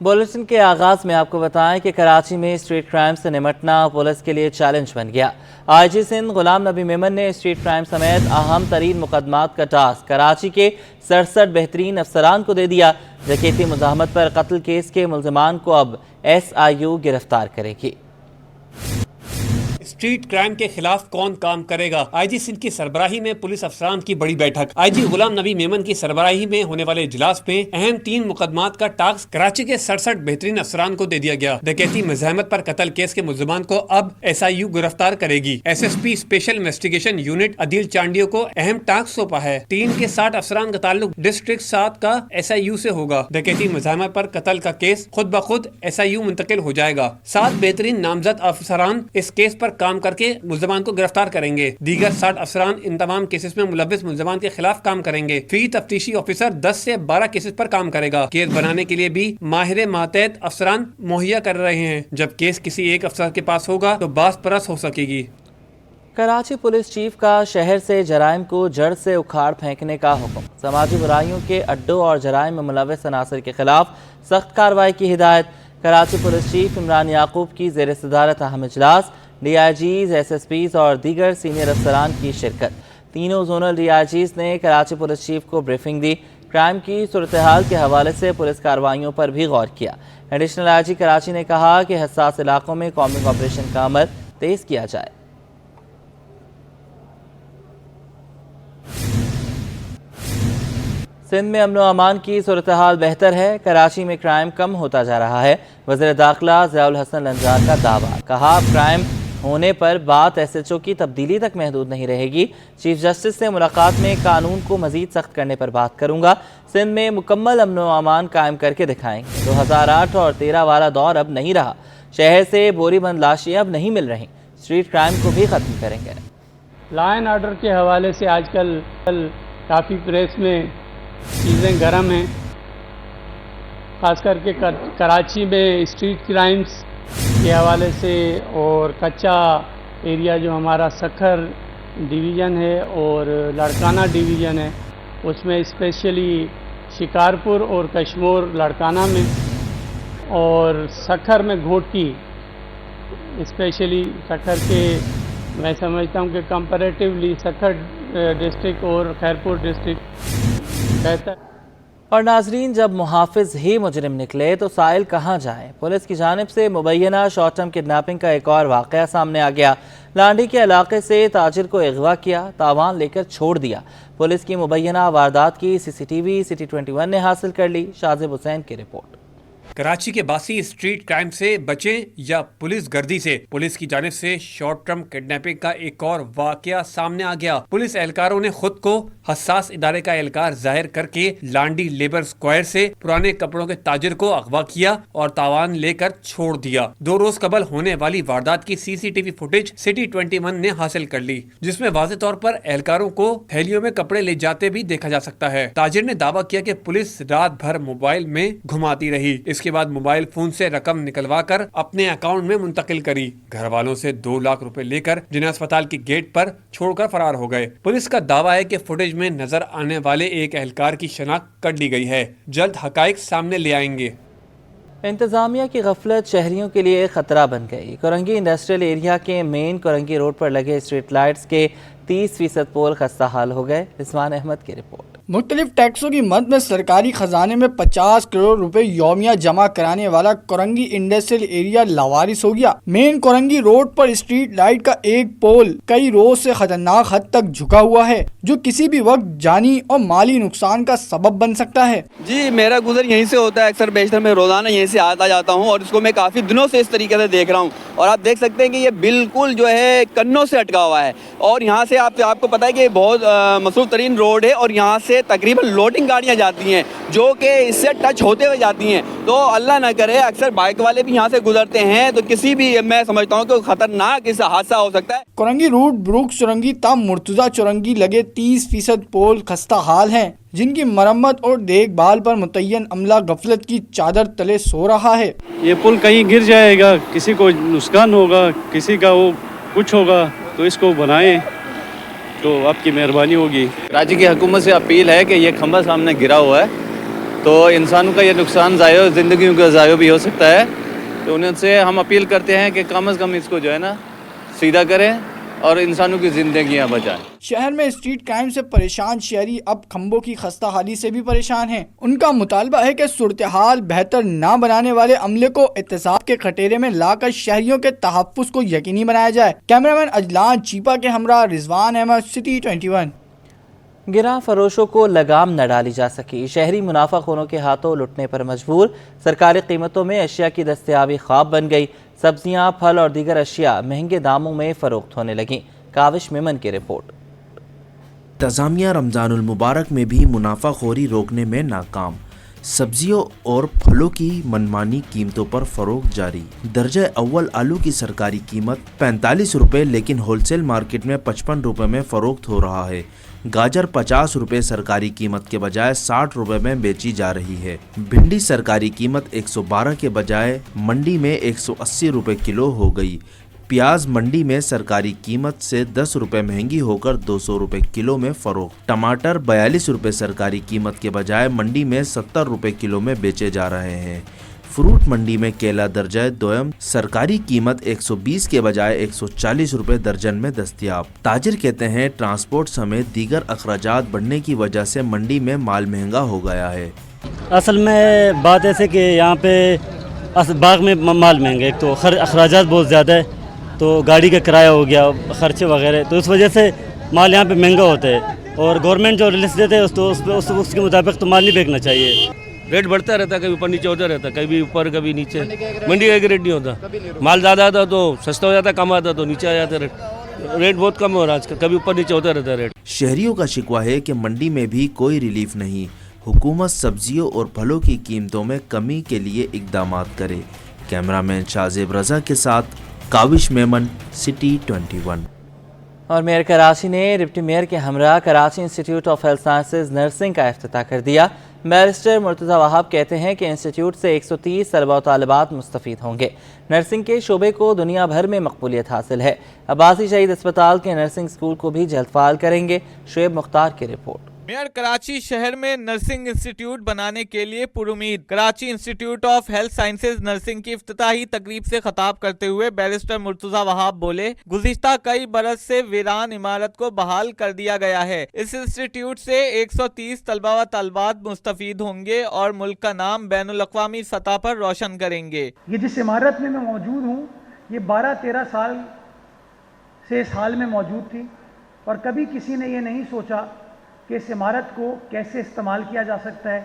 Bulletin के आगाज में आपको बताएं कि कराची में स्ट्रीट क्राइम से निमटना पुलिस के लिए चैलेंज बन गया। आईजी सिंध गुलाम नबी मेमन ने स्ट्रीट क्राइम समेत अहम तरीन मुकदमात का टास्क कराची के 67 बेहतरीन अफसरान को दे दिया। डकैती मुज़ाहमत पर कत्ल केस के मुल्ज़िमान को अब SIU गिरफ्तार करेगी। स्ट्रीट क्राइम के खिलाफ कौन काम करेगा? आईजी सिंध की सरबराही में पुलिस अफसरान की बड़ी बैठक। आईजी गुलाम नबी मेमन की सरबराही में होने वाले इजलास में अहम 3 मुकदमात का टास्क कराची के 67 बेहतरीन अफसरान को दे दिया गया। डकैती मुज़ाहमत पर कत्ल केस के मुल्ज़िमान को अब SIU गिरफ्तार करेगी। SSP special investigation unit Adeel Chandio को अहम टास्क सौंपा है। टीम के 60 अफसरान का ताल्लुक डिस्ट्रिक्ट 7 का SIU से होगा। डकैती मुज़ाहमत पर कत्ल का केस खुद ब खुद SIU मुंतकिल हो जाएगा। 7 बेहतरीन नामजद अफसरान इस केस पर काम करके मुल्ज़िमान को गिरफ्तार करेंगे। दीगर 60 अफसरान इन तमाम केसेस में मुलव्विस मुल्ज़िमान के खिलाफ काम करेंगे। फी तफ्तीशी ऑफिसर 10 से 12 केसेस पर काम करेगा। केस बनाने के लिए भी माहिर मातहत अफसरान मुहैया कर रहे हैं। जब केस किसी एक अफसर के पास होगा तो बास परस हो सकेगी। कराची पुलिस चीफ का शहर से जराइम को जड़ से उखाड़ फेंकने का हुक्म। समाजी बुराइयों के अड्डों और जराइम में मुलव्विस अनासर के खिलाफ सख्त कार्रवाई की हिदायत। कराची पुलिस चीफ इमरान याकूब की ज़ेर सदारत अहम इजलास। DIGs, SSPs और दीगर सीनियर अफसरान की शिरकत। तीनों जोनल DIGs ने कराची पुलिस चीफ को ब्रीफिंग दी। क्राइम की सूरत हाल के हवाले से पुलिस कार्रवाइयों पर भी गौर किया। एडिशनल IG कराची ने कहा कि हसास इलाकों में कॉमिंग ऑपरेशन का अमल तेज किया जाए। सिंध में अमन व अमान की सूरत हाल बेहतर है। कराची में क्राइम कम होता जा रहा है। वज़ीर दाखिला ज़ियाउल हसन लंजार का दावा। कहा क्राइम होने पर बात SHO की तब्दीली तक महदूद नहीं रहेगी। चीफ जस्टिस से मुलाकात में कानून को मजीद सख्त करने पर बात करूंगा। सिंध में मुकम्मल अमन व अमान कायम करके दिखाएंगे। 2008 और 13 वाला दौर अब नहीं रहा। शहर से बोरीबंद लाशें अब नहीं मिल रही। स्ट्रीट क्राइम को भी ख़त्म करेंगे। लॉ एंड ऑर्डर के हवाले से आजकल काफ़ी प्रेस में चीज़ें गर्म हैं। ख़ास करके कराची में स्ट्रीट क्राइम्स के हवाले से और कच्चा एरिया जो हमारा सखर डिवीज़न है और लड़काना डिवीज़न है, उसमें स्पेशली शिकारपुर और कश्मोर लड़काना में और सखर में घोटी स्पेशली सखर के मैं समझता हूँ कि कंपैरेटिवली सखर डिस्ट्रिक्ट और खैरपुर डिस्ट्रिक्ट बेहतर। और नाजरीन, जब मुहाफिज ही मुजरिम निकले तो साइल कहाँ जाए? पुलिस की जानिब से मुबैना शॉर्ट टर्म किडनैपिंग का एक और वाक़या सामने आ गया। लांडी के इलाके से ताजिर को अगवा किया, तावान लेकर छोड़ दिया। पुलिस की मुबैना वारदात की CCTV सिटी 21 ने हासिल कर ली। शाजिब हुसैन की रिपोर्ट। कराची के बासी स्ट्रीट क्राइम से बचें या पुलिस गर्दी से? पुलिस की जानिब से शॉर्ट टर्म किडनैपिंग का एक और वाकया सामने आ गया। पुलिस एहलकारों ने खुद को हसास इदारे का एहलकार जाहिर करके लांडी लेबर स्क्वायर से पुराने कपड़ों के ताजिर को अगवा किया और तावान लेकर छोड़ दिया। 2 रोज कबल होने वाली वारदात की CCTV फुटेज सिटी 21 ने हासिल कर ली, जिसमें वाज़े तौर पर एहलकारों को थैलियों में कपड़े ले जाते भी देखा जा सकता है। ताजिर ने दावा किया कि पुलिस रात भर मोबाइल में घुमाती रही। इसके बाद मोबाइल फोन से रकम निकलवा कर अपने अकाउंट में मुंतकिल करी। घर वालों से 2 लाख रुपए लेकर जिन्हें अस्पताल की गेट पर छोड़कर फरार हो गए। पुलिस का दावा है कि फुटेज में नजर आने वाले एक एहलकार की शनाख्त कर ली गई है। जल्द हकाइक सामने ले आएंगे। इंतजामिया की गफलत शहरियों के लिए खतरा बन गई। कोरंगी इंडस्ट्रियल एरिया के मेन कोरंगी रोड पर लगे स्ट्रीट लाइट्स के 30% पोल खस्ता हाल हो गए। रिजवान अहमद की रिपोर्ट। मुख्तलिफ टैक्सों की मद में सरकारी खजाने में 50 करोड़ रुपए यौमिया जमा कराने वाला कोरंगी इंडस्ट्रियल एरिया लावारिस हो गया। मेन कोरंगी रोड पर स्ट्रीट लाइट का एक पोल कई रोज से खतरनाक हद तक झुका हुआ है, जो किसी भी वक्त जानी और माली नुकसान का सबब बन सकता है। जी, मेरा गुजर यहीं से होता है। अक्सर बेशतर मैं रोजाना यहीं से आता जाता हूँ और इसको मैं काफी दिनों से इस तरीके से देख रहा हूँ। और आप देख सकते हैं कि ये बिल्कुल जो है कन्नों से अटका हुआ है। और यहाँ से आपको पता है कि बहुत मसरूफ तरीन रोड है और यहाँ से तकरीबन लोडिंग गाड़ियाँ जाती हैं जो कि इससे टच होते हुए जाती हैं। तो अल्लाह ना करे अक्सर बाइक वाले भी यहाँ से गुजरते हैं तो किसी भी मैं समझता हूँ कि खतरनाक इस हादसा हो सकता है। कोरंगी रोड ब्रुक्स चुरंगी ताम मुर्तजा चुरंगी लगे 30% पोल खस्ता हाल हैं, जिनकी मरम्मत और देखभाल पर मुतय्यन अमला गफलत की चादर तले सो रहा है। ये पुल कहीं गिर जाएगा, किसी को नुकसान होगा, किसी का वो कुछ होगा, तो इसको बनाएं तो आपकी मेहरबानी होगी। राज्य की हुकूमत से अपील है कि ये खंभा सामने गिरा हुआ है تو انسانوں کا یہ نقصان زندگیوں کا ضائع بھی ہو سکتا ہے. تو ان سے ہم اپیل کرتے ہیں کہ کم از کم اس کو جو ہے نا سیدھا کریں اور انسانوں کی زندگیاں بچائیں. شہر میں اسٹریٹ کرائم سے پریشان شہری اب کھمبوں کی خستہ حالی سے بھی پریشان ہیں. ان کا مطالبہ ہے کہ صورتحال بہتر نہ بنانے والے عملے کو احتساب کے کٹہرے میں لا کر شہریوں کے تحفظ کو یقینی بنایا جائے. کیمرامین اجلان چیپا کے ہمراہ رضوان احمد، سٹی 21. گراں فروشوں کو لگام نہ ڈالی جا سکی، شہری منافع خوروں کے ہاتھوں لٹنے پر مجبور، سرکاری قیمتوں میں اشیاء کی دستیابی خواب بن گئی، سبزیاں، پھل اور دیگر اشیاء مہنگے داموں میں فروخت ہونے لگیں. کاوش میمن کی رپورٹ. انتظامیہ رمضان المبارک میں بھی منافع خوری روکنے میں ناکام، سبزیوں اور پھلوں کی منمانی قیمتوں پر فروخت جاری. درجہ اول آلو کی سرکاری قیمت 45 روپے لیکن ہول سیل مارکیٹ میں 55 روپے میں فروخت ہو رہا ہے. گاجر 50 روپے سرکاری قیمت کے بجائے 60 روپے میں بیچی جا رہی ہے. بھنڈی سرکاری قیمت 112 کے بجائے منڈی میں 180 روپے کلو ہو گئی. پیاز منڈی میں سرکاری قیمت سے 10 روپے مہنگی ہو کر 200 روپے کلو میں فروخت. ٹماٹر 42 روپے سرکاری قیمت کے بجائے منڈی میں 70 روپے کلو میں بیچے جا رہے ہیں. فروٹ منڈی میں کیلا درجہ دوم سرکاری قیمت 120 کے بجائے 140 روپے درجن میں دستیاب. تاجر کہتے ہیں ٹرانسپورٹ سمیت دیگر اخراجات بڑھنے کی وجہ سے منڈی میں مال مہنگا ہو گیا ہے. اصل میں بات ایسے کہ یہاں پہ باغ میں مال مہنگا، ایک تو اخراجات بہت زیادہ ہے، تو گاڑی کا کرایہ ہو گیا، خرچے وغیرہ، تو اس وجہ سے مال یہاں پہ مہنگا ہوتا ہے. اور گورنمنٹ جو ریلیز دیتے ہے اس کے مطابق تو مال نہیں بیچنا چاہیے. ریٹ بڑھتا رہتا ہے، کبھی اوپر نیچے ہوتا رہتا ہے، کبھی اوپر کبھی نیچے. منڈی کا ایک ریٹ نہیں ہوتا، مال زیادہ آتا تو سستا ہو جاتا، کم آتا تو نیچے آ جاتا. ریٹ بہت کم ہو رہا ہے آج کل، کبھی اوپر نیچے ہوتا رہتا ہے ریٹ. شہریوں کا شکوہ ہے کہ منڈی میں بھی کوئی ریلیف نہیں. حکومت سبزیوں اور پھلوں کی قیمتوں میں کمی کے لیے اقدامات کرے. کیمرامین شازیب رضا کے ساتھ کاوش میمن، سٹی 21. اور میئر کراچی نے ڈپٹی میئر کے ہمراہ Karachi institute of health sciences nursing کا افتتاح کر دیا. بیرسٹر مرتضی وہاب کہتے ہیں کہ انسٹیٹیوٹ سے 130 طلبہ و طالبات مستفید ہوں گے. نرسنگ کے شعبے کو دنیا بھر میں مقبولیت حاصل ہے. عباسی شہید اسپتال کے نرسنگ اسکول کو بھی جلد فعال کریں گے. شعیب مختار کی رپورٹ. میئر کراچی شہر میں نرسنگ انسٹیٹیوٹ بنانے کے لیے پرامید. Karachi institute of health sciences nursing کی افتتاحی تقریب سے خطاب کرتے ہوئے بیرسٹر مرتضی وہاب بولے، گزشتہ کئی برس سے ویران عمارت کو بحال کر دیا گیا ہے. اس انسٹیٹیوٹ سے 130 طلبہ و طالبات مستفید ہوں گے اور ملک کا نام بین الاقوامی سطح پر روشن کریں گے. یہ جس عمارت میں موجود ہوں یہ 12-13 سال سے اس حال میں موجود تھی اور کبھی کسی نے یہ نہیں سوچا کہ اس عمارت کو کیسے استعمال کیا جا سکتا ہے،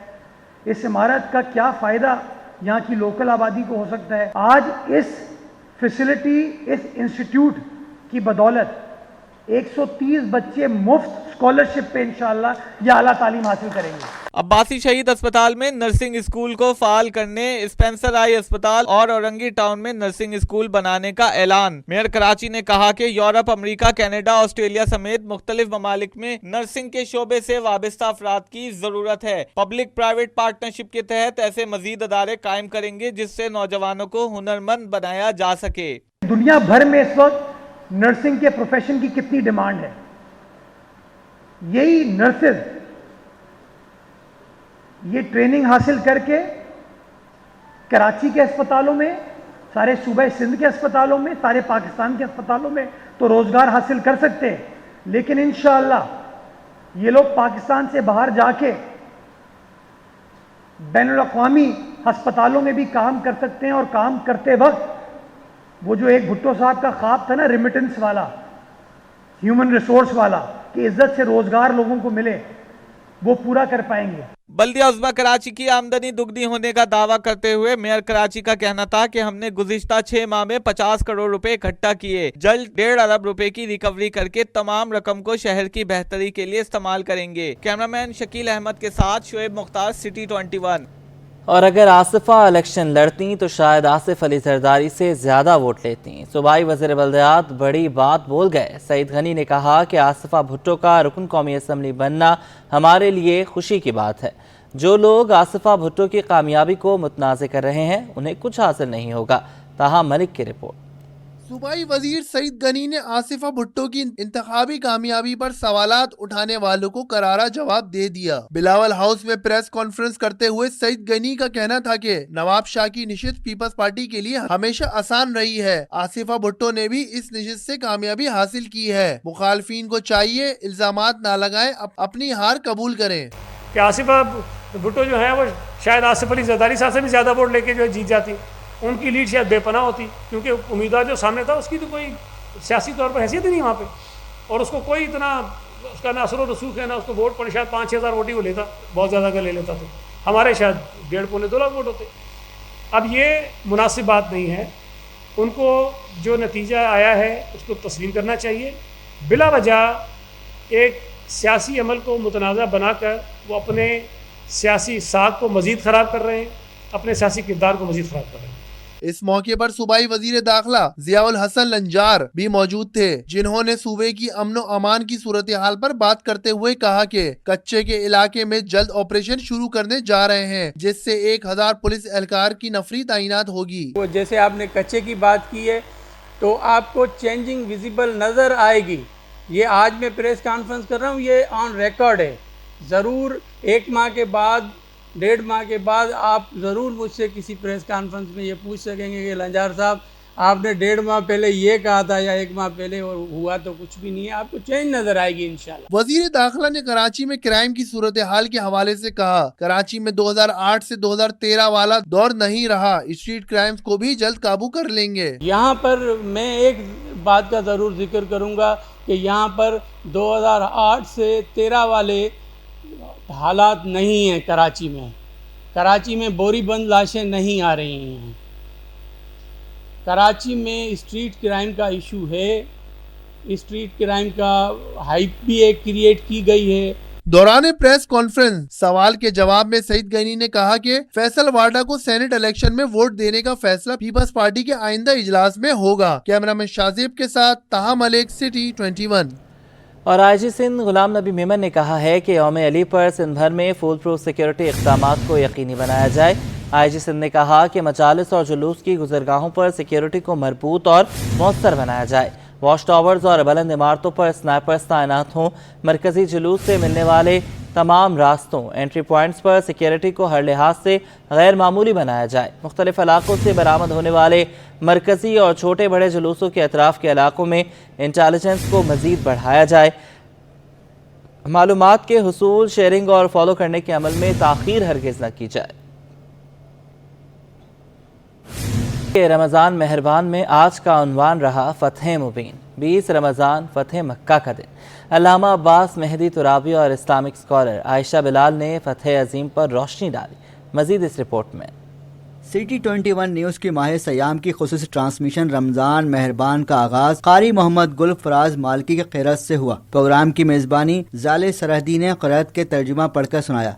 اس عمارت کا کیا فائدہ یہاں کی لوکل آبادی کو ہو سکتا ہے. آج اس فیسلٹی، اس انسٹیٹیوٹ کی بدولت 130 بچے مفت اسکالرشپ پہ انشاءاللہ یہ اعلیٰ تعلیم حاصل کریں گے. عباسی شہید اسپتال میں نرسنگ اسکول کو فعال کرنے، اسپینسر آئی اسپتال اور اورنگی ٹاؤن میں نرسنگ اسکول بنانے کا اعلان. میئر کراچی نے کہا کہ یورپ، امریکہ، کینیڈا، آسٹریلیا سمیت مختلف ممالک میں نرسنگ کے شعبے سے وابستہ افراد کی ضرورت ہے. پبلک پرائیویٹ پارٹنرشپ کے تحت ایسے مزید ادارے قائم کریں گے جس سے نوجوانوں کو ہنرمند بنایا جا سکے. دنیا بھر میں اس وقت نرسنگ کے پروفیشن کی کتنی ڈیمانڈ ہے. یہی نرسز یہ ٹریننگ حاصل کر کے کراچی کے اسپتالوں میں، سارے صوبہ سندھ کے اسپتالوں میں، سارے پاکستان کے اسپتالوں میں تو روزگار حاصل کر سکتے ہیں، لیکن انشاءاللہ یہ لوگ پاکستان سے باہر جا کے بین الاقوامی ہسپتالوں میں بھی کام کر سکتے ہیں. اور کام کرتے وقت وہ جو ایک بھٹو صاحب کا خواب تھا نا، ریمیٹنس والا، ہیومن ریسورس والا، کہ عزت سے روزگار لوگوں کو ملے، وہ پورا کر پائیں گے. بلدیہ عظمیٰ کراچی کی آمدنی دگنی ہونے کا دعویٰ کرتے ہوئے میئر کراچی کا کہنا تھا کہ ہم نے گزشتہ 6 ماہ میں 50 کروڑ روپے اکٹھا کیے. جلد 1.5 ارب روپے کی ریکوری کر کے تمام رقم کو شہر کی بہتری کے لیے استعمال کریں گے. کیمرامین شکیل احمد کے ساتھ شعیب مختار، سٹی 21. اور اگر آصفہ الیکشن لڑتیں تو شاید آصف علی زرداری سے زیادہ ووٹ لیتیں. صوبائی وزیر بلدیات بڑی بات بول گئے. سعید غنی نے کہا کہ آصفہ بھٹو کا رکن قومی اسمبلی بننا ہمارے لیے خوشی کی بات ہے. جو لوگ آصفہ بھٹو کی کامیابی کو متنازع کر رہے ہیں انہیں کچھ حاصل نہیں ہوگا. طاہا ملک کی رپورٹ. सूबाई वजीर सईद गनी ने आसिफा भुट्टो की इंतखाबी कामयाबी पर सवालात उठाने वालों को करारा जवाब दे दिया। बिलावल हाउस में प्रेस कॉन्फ्रेंस करते हुए सईद गनी का कहना था कि नवाब शाह की निशिस्त पीपल्स पार्टी के लिए हमेशा आसान रही है। आसिफा भुट्टो ने भी इस निशिस्त से कामयाबी हासिल की है। मुखालफिन को चाहिए इल्जामात ना लगाएं, अपनी हार कबूल करें। कि आसिफा भुट्टो जो है वो शायद आसिफ अली जरदारी साहब से भी ज़्यादा वोट लेके जो है जीत जाती, उनकी लीड शायद बेपनाह होती, क्योंकि उम्मीदवार जो सामने था उसकी तो कोई सियासी तौर पर हैसियत ही नहीं वहाँ पे, और उसको कोई इतना उसका ना असर रसूख है ना उसको वोट पर, शायद 5-6 हज़ार वोट ही वो लेता, बहुत ज़्यादा अगर ले लेता तो हमारे शायद 1.5-2 लाख वोट होते। अब ये मुनासिब बात नहीं है, उनको जो नतीजा आया है उसको तस्लीम करना चाहिए। बिला वजह एक सियासी अमल को मुतनाज़ा बनाकर वो अपने सियासी साख को मज़ीद ख़राब कर रहे हैं, अपने सियासी किरदार को मज़ीद ख़राब कर रहे हैं। इस मौके पर सूबाई वजीर दाखिला जियाउल हसन लंजार भी मौजूद थे, जिन्होंने सूबे की अमन व अमान की सूरत हाल पर बात करते हुए कहा कि कच्चे के इलाके में जल्द ऑपरेशन शुरू करने जा रहे हैं, जिससे 1000 पुलिस एहलकार की नफरी तैनात होगी। जैसे आपने कच्चे की बात की है तो आपको चेंजिंग विजिबल नज़र आएगी। ये आज मैं प्रेस कॉन्फ्रेंस कर रहा हूँ, ये ऑन रिकॉर्ड है। ज़रूर 1 माह के बाद 1.5 माह के बाद आप ज़रूर मुझसे किसी प्रेस कॉन्फ्रेंस में ये पूछ सकेंगे कि लंजार साहब आपने 1.5 माह पहले ये कहा था या 1 माह पहले, और हुआ तो कुछ भी नहीं है। आपको चेंज नज़र आएगी इंशाल्लाह। वजीर दाखिला ने कराची में क्राइम की सूरत हाल के हवाले से कहा, कराची में 2008 से 2013 वाला दौर नहीं रहा, स्ट्रीट क्राइम्स को भी जल्द काबू कर लेंगे। यहाँ पर मैं एक बात का ज़रूर जिक्र करूँगा कि यहाँ पर 2008 से 13 वाले हालात नहीं हैं। कराची में बोरी बंद लाशें नहीं आ रही हैं। कराची में स्ट्रीट क्राइम का इशू है, स्ट्रीट क्राइम का हाइप भी एक क्रिएट की गई है। दौरान प्रेस कॉन्फ्रेंस सवाल के जवाब में सईद गनी ने कहा कि फैसल वाडा को सेनेट इलेक्शन में वोट देने का फैसला पीपल्स पार्टी के आइंदा इजलास में होगा। कैमरामैन शाजिब के साथ ताहा मलिक, सिटी 21। और आईजी सिंध गुलाम नबी मेमन ने कहा है कि यौम अली पर सिंध भर में फुल प्रूफ सिक्योरिटी इक़दामात को यकीनी बनाया जाए। आईजी सिंध ने कहा कि मजालिस और जुलूस की गुजरगाहों पर सिक्योरिटी को मजबूत और मौसर बनाया जाए। वॉच टावर्स और बुलंद इमारतों पर स्नाइपर्स तैनात हों। मरकजी जुलूस से मिलने वाले तमाम रास्तों, एंट्री पॉइंट्स पर सिक्योरिटी को हर लिहाज से गैर मामूली बनाया जाए। मुख्तलिफ इलाकों से बरामद होने वाले मरकजी और छोटे बड़े जुलूसों के अतराफ के इलाकों में इंटेलिजेंस को मज़ीद बढ़ाया जाए। मालूमात के हुसूल, शेयरिंग और फॉलो करने के अमल में ताख़ीर हरगिज़ न की जाए। रमज़ान मेहरबान में आज का उन्वान रहा फ़तह मुबीन। 20 रमज़ान फ़तह मक्का का दिन। अल्लामा अब्बास मेहदी तुराबी और इस्लामिक स्कॉलर आयशा बिलाल ने फ़तह अजीम पर रोशनी डाली। मज़ीद इस रिपोर्ट में। सिटी 21 न्यूज़ की माह सयाम की खुसूसी ट्रांसमिशन रमज़ान मेहरबान का आगाज़ कारी मोहम्मद गुल फराज मालकी के क़िरात से हुआ। प्रोग्राम की मेज़बानी ज़ाले सरहदी ने क़िरात के तर्जुमा पढ़कर सुनाया।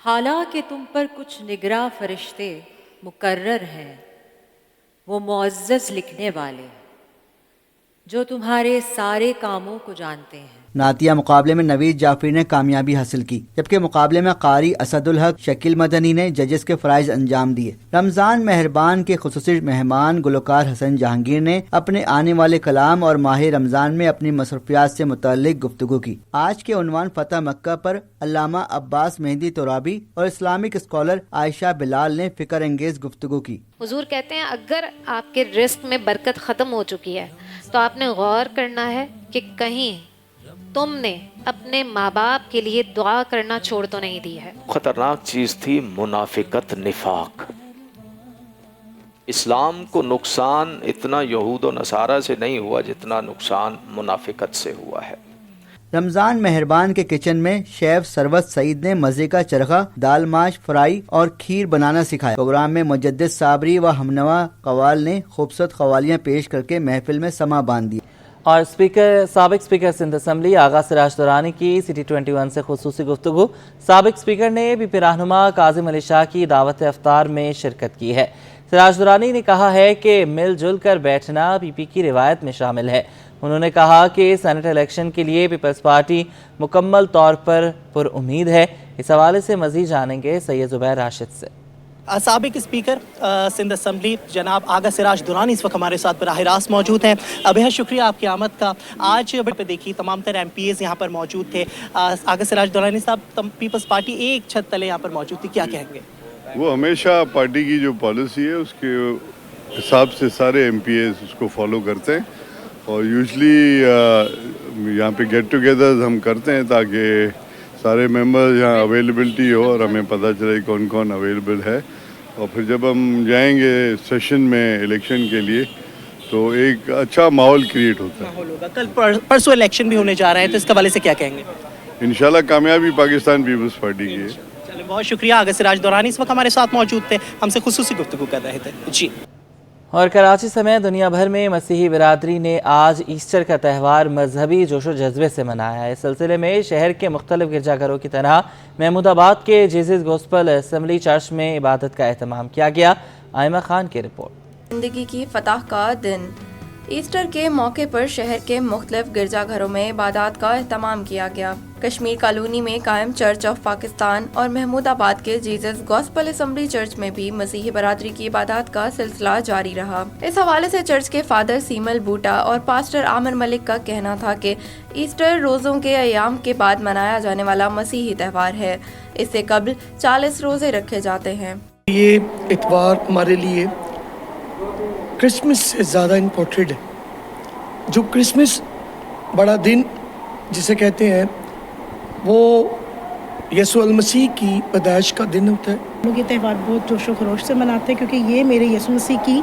हालांकि तुम पर कुछ निगरां फरिश्ते मुकर्रर हैं, वो मुअज़्ज़ज़ लिखने वाले जो तुम्हारे सारे कामों को जानते हैं। नातिया मुकाबले में नवीद जाफरी ने कामयाबी हासिल की, जबकि मुकाबले में कारी असदुल हक शकील मदनी ने जजेस के फ़राइज़ अंजाम दिए। रमज़ान मेहरबान के खुसूसी मेहमान गुलकार हसन जहांगीर ने अपने आने वाले कलाम और माह रमज़ान में अपनी मसरूफियात से मुतल्लिक गुफ्तगू की। आज के उन्वान फ़तह मक्का पर अल्लामा अब्बास मेहदी तुराबी और इस्लामिक स्कॉलर आयशा बिलाल ने फ़िक्र अंगेज़ गुफ्तगू की। हुजूर कहते हैं अगर आपके रिस्क में बरकत ख़त्म हो चुकी है तो आपने गौर करना है कि कहीं तुमने अपने माँ बाप के लिए दुआ करना छोड़ तो नहीं दी है। खतरनाक चीज थी मुनाफिकत, निफाक। इस्लाम को नुकसान इतना यहूद और नसारा से नहीं हुआ जितना नुकसान मुनाफिकत से हुआ है। रमज़ान मेहरबान के किचन में शेफ सरवत सईद ने मज़े का चरखा, दाल माश फ्राई और खीर बनाना सिखाया। प्रोग्राम में मुजद्दिद साबरी व हमनवा कवाल ने खूबसूरत कवालियाँ पेश करके महफिल में समा बांध दी। और साबिक स्पीकर सिंध असम्बली आगा सिराज दुरानी की सिटी 21 से खुसूसी गुफ्तगू। साबिक स्पीकर ने बीपी रहनुमा काजिम अली शाह की दावत इफ्तार में शिरकत की है। सिराज दुरानी ने कहा है कि मिलजुल कर बैठना पीपी की रिवायत में शामिल है। उन्होंने कहा कि सेनेट इलेक्शन के लिए पीपल्स पार्टी मुकम्मल तौर पर पुरुम्मीद है। इस हवाले से मज़ीद जानेंगे सैयद ज़ुबैर राशिद से। سابق اسپیکر سندھ اسمبلی جناب آغا سراج درانی اس وقت ہمارے ساتھ براہ راست موجود ہیں. بہت شکریہ آپ کی آمد کا. آج پہ دیکھیے تمام تر MPs یہاں پر موجود تھے. آغا سراج درانی صاحب پیپلز پارٹی ایک چھت تلے یہاں پر موجود تھی, کیا کہیں گے؟ وہ ہمیشہ پارٹی کی جو پالیسی ہے اس کے حساب سے سارے MPs اس کو فالو کرتے ہیں, اور یوزلی یہاں پہ گیٹ ٹوگیدرز ہم کرتے ہیں تاکہ سارے ممبرز یہاں اویلیبلٹی ہو اور ہمیں پتہ چلے کون کون اویلیبل ہے. اور پھر جب ہم جائیں گے سیشن میں الیکشن کے لیے تو ایک اچھا ماحول کریٹ ہوتا ہے. ہوگا. کل پرسوں الیکشن بھی ہونے جا رہے ہیں تو اس کے حوالے سے کیا کہیں گے؟ انشاءاللہ کامیابی پاکستان پیپلز پارٹی کی ہے. چلیں, بہت شکریہ. آغا سراج دورانی اس وقت ہمارے ساتھ موجود تھے, ہم سے خصوصی گفتگو کر رہے تھے. جی. اور کراچی سمیت دنیا بھر میں مسیحی برادری نے آج ایسٹر کا تہوار مذہبی جوش و جذبے سے منایا ہے. اس سلسلے میں شہر کے مختلف گرجا گھروں کی طرح محمود آباد کے جیزس گوسپل اسمبلی چرچ میں عبادت کا اہتمام کیا گیا. آئمہ خان کی رپورٹ. زندگی کی فتح کا دن ایسٹر کے موقع پر شہر کے مختلف گرجا گھروں میں عبادات کا اہتمام کیا گیا. کشمیر کالونی میں قائم چرچ آف پاکستان اور محمود آباد کے جیزس گوسپل اسمبلی چرچ میں بھی مسیحی برادری کی عبادات کا سلسلہ جاری رہا. اس حوالے سے چرچ کے فادر سیمل بوٹا اور پاسٹر عامر ملک کا کہنا تھا کہ ایسٹر روزوں کے ایام کے بعد منایا جانے والا مسیحی تہوار ہے. اس سے قبل 40 روزے رکھے جاتے ہیں. یہ اتوار ہمارے لیے کرسمس سے زیادہ امپورٹنٹ ہے. جو کرسمس بڑا دن جسے کہتے ہیں وہ یسوع المسیح کی پیدائش کا دن ہوتا ہے. لوگ یہ تہوار بہت جوش و خروش سے مناتے ہیں کیونکہ یہ میرے یسوع مسیح کی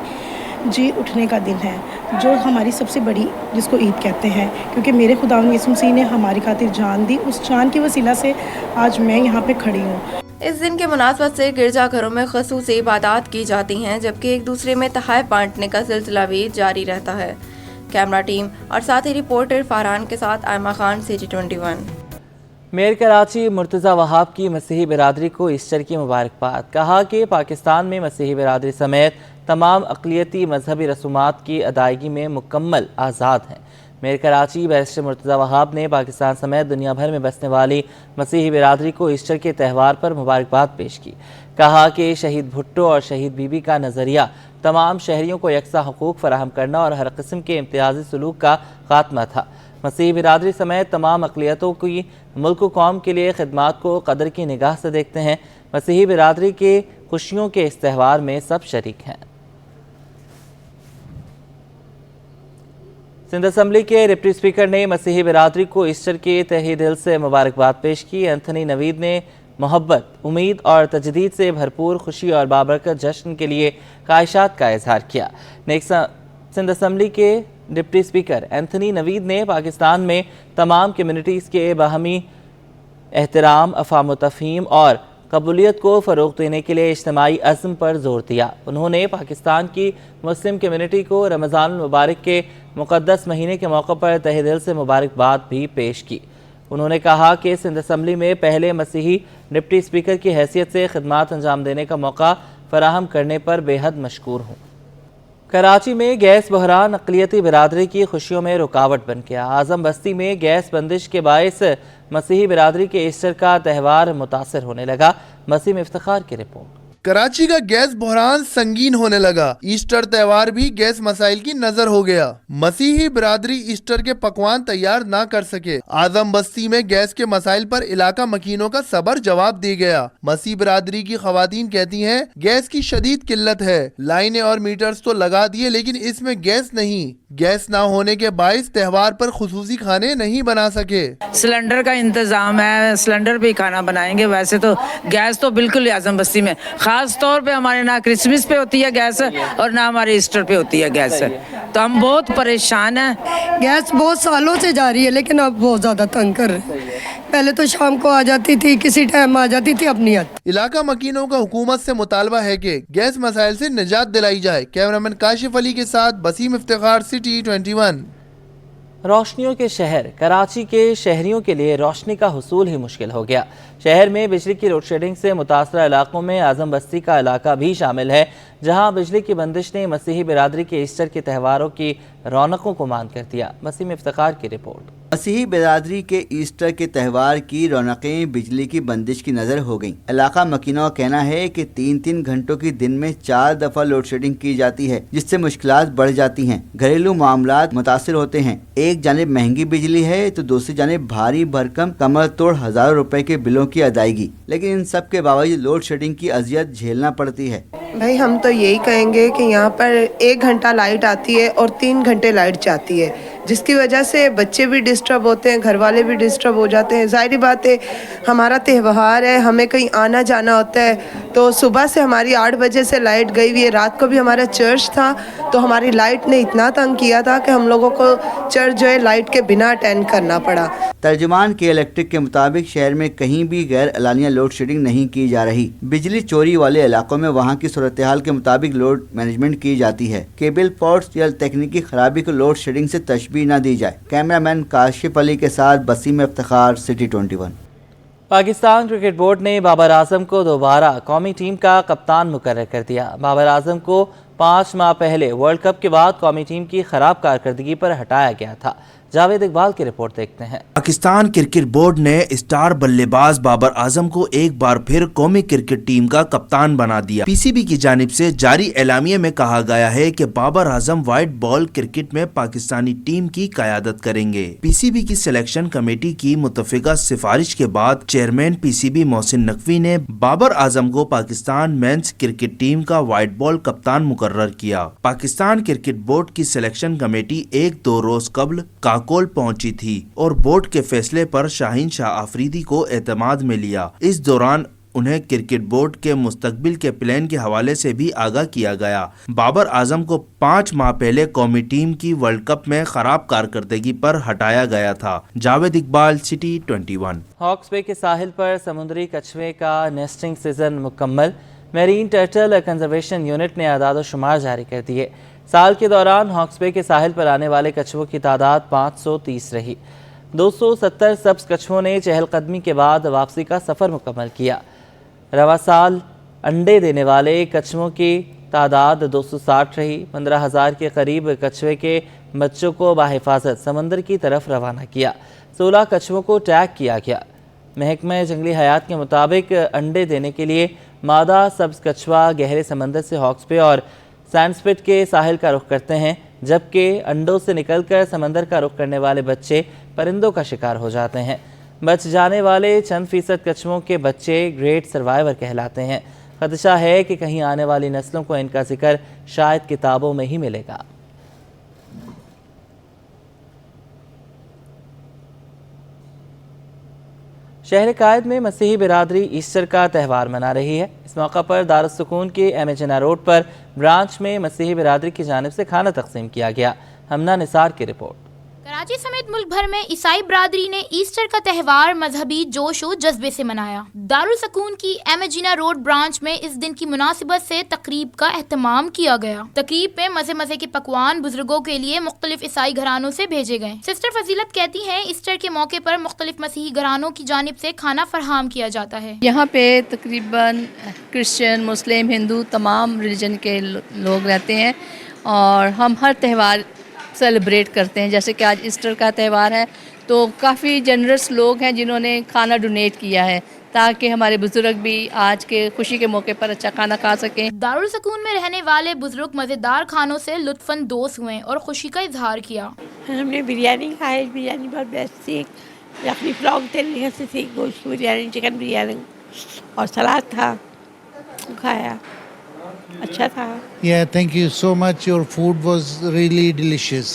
جی اٹھنے کا دن ہے, جو ہماری سب سے بڑی جس کو عید کہتے ہیں, کیونکہ میرے خداوند یسوع مسیح نے ہماری خاطر جان دی. اس جان کی وسیلہ سے آج میں یہاں پہ کھڑی ہوں. اس دن کے مناسبت سے گرجا گھروں میں خصوصی عبادات کی جاتی ہیں, جبکہ ایک دوسرے میں تحائف بانٹنے کا سلسلہ بھی جاری رہتا ہے. کیمرہ ٹیم اور ساتھی رپورٹر فاران کے ساتھ آئمہ خان, سٹی 21. میئر کراچی مرتضی وہاب کی مسیحی برادری کو ایسٹر کی مبارکباد. کہا کہ پاکستان میں مسیحی برادری سمیت تمام اقلیتی مذہبی رسومات کی ادائیگی میں مکمل آزاد ہیں. میئر کراچی بیرسٹر مرتضی وہاب نے پاکستان سمیت دنیا بھر میں بسنے والی مسیحی برادری کو ایسٹر کے تہوار پر مبارکباد پیش کی. کہا کہ شہید بھٹو اور شہید بی بی کا نظریہ تمام شہریوں کو یکساں حقوق فراہم کرنا اور ہر قسم کے امتیازی سلوک کا خاتمہ تھا. مسیحی برادری سمیت تمام اقلیتوں کی ملک و قوم کے لیے خدمات کو قدر کی نگاہ سے دیکھتے ہیں. مسیحی برادری کے خوشیوں کے اس تہوار میں سب شریک ہیں. سندھ اسمبلی کے ڈپٹی اسپیکر نے مسیحی برادری کو ایسٹر کی تہہ دل سے مبارکباد پیش کی. اینتھنی نوید نے محبت, امید اور تجدید سے بھرپور خوشی اور بابرکت جشن کے لیے خواہشات کا اظہار کیا. سندھ اسمبلی کے ڈپٹی اسپیکر اینتھنی نوید نے پاکستان میں تمام کمیونٹیز کے باہمی احترام, افہام و تفہیم اور قبولیت کو فروغ دینے کے لیے اجتماعی عزم پر زور دیا. انہوں نے پاکستان کی مسلم کمیونٹی کو رمضان المبارک کے مقدس مہینے کے موقع پر تہہ دل سے مبارکباد بھی پیش کی. انہوں نے کہا کہ سندھ اسمبلی میں پہلے مسیحی ڈپٹی اسپیکر کی حیثیت سے خدمات انجام دینے کا موقع فراہم کرنے پر بے حد مشکور ہوں. کراچی میں گیس بحران اقلیتی برادری کی خوشیوں میں رکاوٹ بن گیا. اعظم بستی میں گیس بندش کے باعث مسیحی برادری کے ایسٹر کا تہوار متاثر ہونے لگا. وسیم افتخار کی رپورٹ. کراچی کا گیس بحران سنگین ہونے لگا. ایسٹر تہوار بھی گیس مسائل کی نظر ہو گیا. مسیحی برادری ایسٹر کے پکوان تیار نہ کر سکے. اعظم بستی میں گیس کے مسائل پر علاقہ مکینوں کا صبر جواب دے گیا. مسیحی برادری کی خواتین کہتی ہیں گیس کی شدید قلت ہے. لائنیں اور میٹرز تو لگا دیے لیکن اس میں گیس نہیں. گیس نہ ہونے کے باعث تہوار پر خصوصی کھانے نہیں بنا سکے. سلنڈر کا انتظام ہے, سلنڈر پہ کھانا بنائیں گے. ویسے تو گیس تو بالکل اعظم بستی میں, خاص طور پہ ہمارے نہ کرسمس پہ ہوتی ہے گیس اور نہ ہمارے ایسٹر پہ ہوتی ہے گیس, تو ہم بہت پریشان ہیں. گیس بہت سالوں سے جاری ہے لیکن اب بہت زیادہ تنگ کر رہے ہیں. پہلے تو شام کو آ جاتی تھی, کسی ٹائم آ جاتی تھی, اب نہیں آتی. علاقہ مکینوں کا حکومت سے مطالبہ ہے کہ گیس مسائل سے نجات دلائی جائے. کیمرامین کاشف علی کے ساتھ وسیم افتخار, سٹی 21. روشنیوں کے شہر کراچی کے شہریوں کے لیے روشنی کا حصول ہی مشکل ہو گیا. शहर में बिजली की लोड शेडिंग से मुतासरा इलाकों में आजम बस्ती का इलाका भी शामिल है, जहां बिजली की बंदिश ने मसीही बिरादरी के ईस्टर के त्योहारों की रौनकों को मांद कर दिया। वसीम इफ्तिखार की रिपोर्ट। मसीही बिरादरी के ईस्टर के त्यौहार की रौनकें बिजली की बंदिश की नज़र हो गईं। इलाका मकीनों का कहना है कि 3-3 घंटों की दिन में 4 दफ़ा लोड शेडिंग की जाती है, जिससे मुश्किलात बढ़ जाती हैं। घरेलू मामलात मुतासिर होते हैं। एक जानिब महंगी बिजली है तो दूसरी जानिब भारी भरकम कमर तोड़ हज़ारों रुपए के बिलों की अदायगी। लेकिन इन सब के बावजूद लोड शेडिंग की अजियत झेलना पड़ती है। भाई हम तो यही कहेंगे कि यहाँ पर 1 घंटा लाइट आती है और 3 घंटे लाइट जाती है, जिसकी वजह से बच्चे भी डिस्टर्ब होते हैं, घर वाले भी डिस्टर्ब हो जाते हैं। ज़ाहिर बात है, हमारा त्यौहार है, हमें कहीं आना जाना होता है, तो सुबह से हमारी 8 बजे से लाइट गई हुई है। रात को भी हमारा चर्च था तो हमारी लाइट ने इतना तंग किया था कि हम लोगों को चर्च जो है लाइट के बिना अटेंड करना पड़ा। तर्जुमान के इलेक्ट्रिक के मुताबिक शहर में कहीं भी गैर एलानिया लोड शेडिंग नहीं की जा रही। बिजली चोरी वाले इलाकों में वहाँ की सूरत हाल के मुताबिक लोड मैनेजमेंट की जाती है। केबल फॉल्ट्स या तकनीकी खराबी को लोड शेडिंग से तशबीह न दी जाए। कैमरामैन काशिफ अली के साथ Waseem Iftikhar, city 21। Pakistan cricket board ने बाबर आजम को दोबारा कौमी टीम का कप्तान मुकर्रर कर दिया। बाबर आजम को 5 माह पहले वर्ल्ड कप के बाद कौमी टीम की खराब कारकर्दगी पर हटाया गया था। जावेद इकबाल की रिपोर्ट देखते हैं। पाकिस्तान क्रिकेट बोर्ड ने स्टार बल्लेबाज बाबर आजम को एक बार फिर कौमी क्रिकेट टीम का कप्तान बना दिया। पीसीबी की जानिब से जारी एलामिया में कहा गया है कि Babar Azam white ball cricket में पाकिस्तानी टीम की क़यादत करेंगे। पीसीबी की सिलेक्शन कमेटी की मुतफिका सिफारिश के बाद चेयरमैन पीसीबी मोहसिन नकवी ने बाबर आजम को पाकिस्तान मेंस क्रिकेट टीम का व्हाइट बॉल कप्तान मुकर्रर किया। पाकिस्तान क्रिकेट बोर्ड की सिलेक्शन कमेटी 1-2 रोज कबल काकोल पहुंची थी और बोर्ड के फैसले पर शाहीन शाह आफरीदी को एतमाद में लिया। इस दौरान उन्हें क्रिकेट बोर्ड के मुस्तकबिल के प्लान के हवाले से भी आगाह किया गया। बाबर आजम को 5 माह पहले कौमी टीम की वर्ल्ड कप में खराब कारकर्दगी पर हटाया गया था। जावेद इकबाल, सिटी 21। हॉक्स बे के साहिल पर समुद्री कछुए का नेस्टिंग सीजन मुकम्मल। मेरीन टर्टल कंजर्वेशन यूनिट ने आदाद शुमार जारी कर दिए। साल के दौरान हॉक्स बे के साहिल पर आने वाले कछुओं की तादाद 530 रही। 270 सब्ज कछुओं ने चहलकदमी के बाद वापसी का सफ़र मुकम्मल किया। रवा साल अंडे देने वाले कछुओं की तादाद 260 रही। 15,000 के करीब कछुए के बच्चों को बाहिफाजत समंदर की तरफ रवाना किया। 16 कछुओं को टैग किया गया। महकमा जंगली हयात के मुताबिक अंडे देने के लिए मादा सब्ज कछुआ गहरे समंदर से हॉक्स बे और सैंडस्पिट के साहिल का रुख करते हैं, जबकि अंडों से निकलकर समंदर का रुख करने वाले बच्चे परिंदों का शिकार हो जाते हैं। बच जाने वाले चंद फीसद कछुओं के बच्चे ग्रेट सर्वाइवर कहलाते हैं। खदशा है कि कहीं आने वाली नस्लों को इनका जिक्र शायद किताबों में ही मिलेगा। शहर कायद में मसीही बिरादरी ईस्टर का त्यौहार मना रही है। इस मौका पर दारुस सुकून के एमएजना रोड पर ब्रांच में मसीही बिरादरी की जानिब से खाना तकसीम किया गया। हमना निसार की रिपोर्ट। कराची समेत मुल्क भर में ईसाई बिरादरी ने ईस्टर का त्यौहार मजहबी जोश और जज्बे से मनाया। दारुल सकून की एमएजना रोड ब्रांच में इस दिन की मुनासिबत से तकरीब का एहतमाम किया गया। तकरीब में मजे मजे के पकवान बुजुर्गों के लिए मुख्तलिफ ईसाई घरानों से भेजे गए। सिस्टर फजीलत कहती हैं, ईस्टर के मौके पर मुख्तलिफ मसीही घरानों की जानिब से खाना फरहम किया जाता है। यहाँ पे तकरीबन क्रिश्चियन, मुस्लिम, हिंदू तमाम रिलीजन के लोग रहते हैं और हम हर त्यौहार सेलिब्रेट करते हैं। जैसे कि आज ईस्टर का त्यौहार है तो काफ़ी जनरस लोग हैं जिन्होंने खाना डोनेट किया है ताकि हमारे बुजुर्ग भी आज के खुशी के मौके पर अच्छा खाना खा सकें। दारुल सकून में रहने वाले बुजुर्ग मज़ेदार खानों से लुत्फ़अंदोज़ हुए और खुशी का इजहार किया। हमने बिरयानी खाई, बिरयानी बहुत बेस्ट थी। यखनी पुलाव तेल से थी, गोश्त बिरयानी, चिकन बिरयानी और सलाद था, खाया, अच्छा था। Yeah, thank you so much. Your food was really delicious.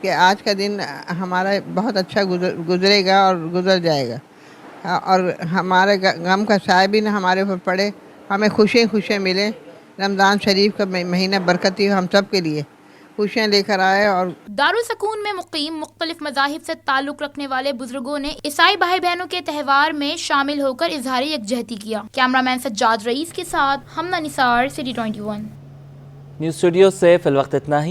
कि आज का दिन हमारा बहुत अच्छा गुजरेगा और गुजर जाएगा और हमारे गम का साया भी ना हमारे ऊपर पड़े, हमें खुशियाँ मिले। रमज़ान शरीफ का महीना बरकती हम सब के लिए खुशियाँ लेकर आए। और दारुल सकून में मुकीम मुख्तलिफ मज़ाहिब से ताल्लुक़ रखने वाले बुजुर्गों ने ईसाई भाई बहनों के त्यौहार में शामिल होकर इजहार यकजहती किया। कैमरामैन सज्जाद रईस के साथ हमना निसार, सिटी 21। न्यूज़ स्टूडियो से फिलवक्त इतना ही।